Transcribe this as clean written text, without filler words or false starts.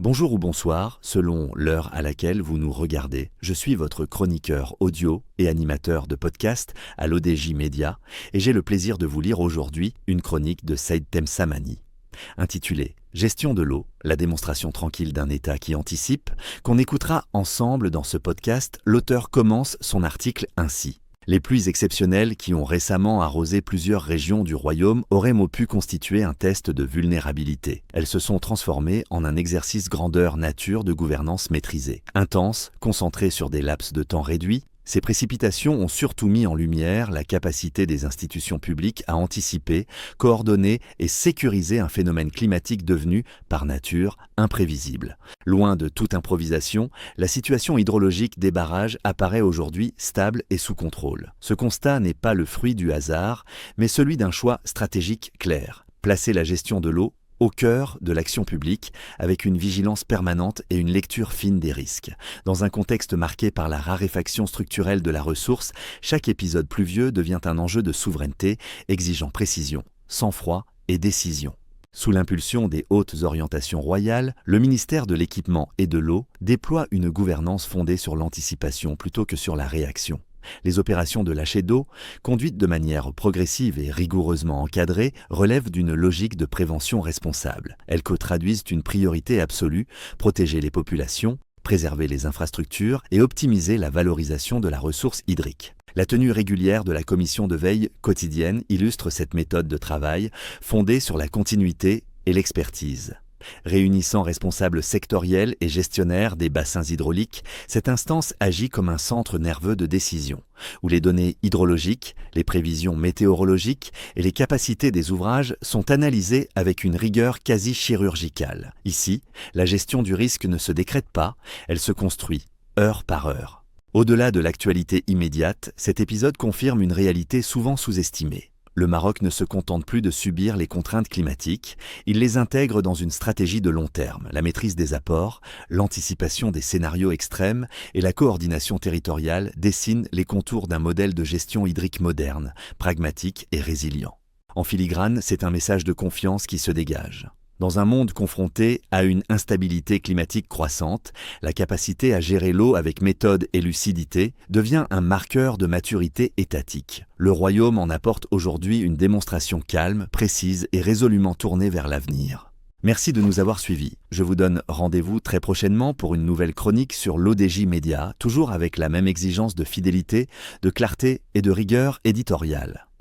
Bonjour ou bonsoir, selon l'heure à laquelle vous nous regardez. Je suis votre chroniqueur audio et animateur de podcast à l'ODJ Média et j'ai le plaisir de vous lire aujourd'hui une chronique de Saïd Temsamani, intitulée Gestion de l'eau, la démonstration tranquille d'un État qui anticipe, qu'on écoutera ensemble dans ce podcast. L'auteur commence son article ainsi. Les pluies exceptionnelles qui ont récemment arrosé plusieurs régions du royaume auraient pu constituer un test de vulnérabilité. Elles se sont transformées en un exercice grandeur nature de gouvernance maîtrisée. Intense, concentrée sur des laps de temps réduits, ces précipitations ont surtout mis en lumière la capacité des institutions publiques à anticiper, coordonner et sécuriser un phénomène climatique devenu, par nature, imprévisible. Loin de toute improvisation, la situation hydrologique des barrages apparaît aujourd'hui stable et sous contrôle. Ce constat n'est pas le fruit du hasard, mais celui d'un choix stratégique clair. Placer la gestion de l'eau au cœur de l'action publique, avec une vigilance permanente et une lecture fine des risques. Dans un contexte marqué par la raréfaction structurelle de la ressource, chaque épisode pluvieux devient un enjeu de souveraineté, exigeant précision, sang-froid et décision. Sous l'impulsion des hautes orientations royales, le ministère de l'Équipement et de l'Eau déploie une gouvernance fondée sur l'anticipation plutôt que sur la réaction. Les opérations de lâcher d'eau, conduites de manière progressive et rigoureusement encadrée, relèvent d'une logique de prévention responsable. Elles traduisent une priorité absolue, protéger les populations, préserver les infrastructures et optimiser la valorisation de la ressource hydrique. La tenue régulière de la commission de veille quotidienne illustre cette méthode de travail fondée sur la continuité et l'expertise. Réunissant responsables sectoriels et gestionnaires des bassins hydrauliques, cette instance agit comme un centre nerveux de décision, où les données hydrologiques, les prévisions météorologiques et les capacités des ouvrages sont analysées avec une rigueur quasi chirurgicale. Ici, la gestion du risque ne se décrète pas, elle se construit, heure par heure. Au-delà de l'actualité immédiate, cet épisode confirme une réalité souvent sous-estimée. Le Maroc ne se contente plus de subir les contraintes climatiques, il les intègre dans une stratégie de long terme, la maîtrise des apports, l'anticipation des scénarios extrêmes et la coordination territoriale dessinent les contours d'un modèle de gestion hydrique moderne, pragmatique et résilient. En filigrane, c'est un message de confiance qui se dégage. Dans un monde confronté à une instabilité climatique croissante, la capacité à gérer l'eau avec méthode et lucidité devient un marqueur de maturité étatique. Le royaume en apporte aujourd'hui une démonstration calme, précise et résolument tournée vers l'avenir. Merci de nous avoir suivis. Je vous donne rendez-vous très prochainement pour une nouvelle chronique sur l'ODJ Média, toujours avec la même exigence de fidélité, de clarté et de rigueur éditoriale.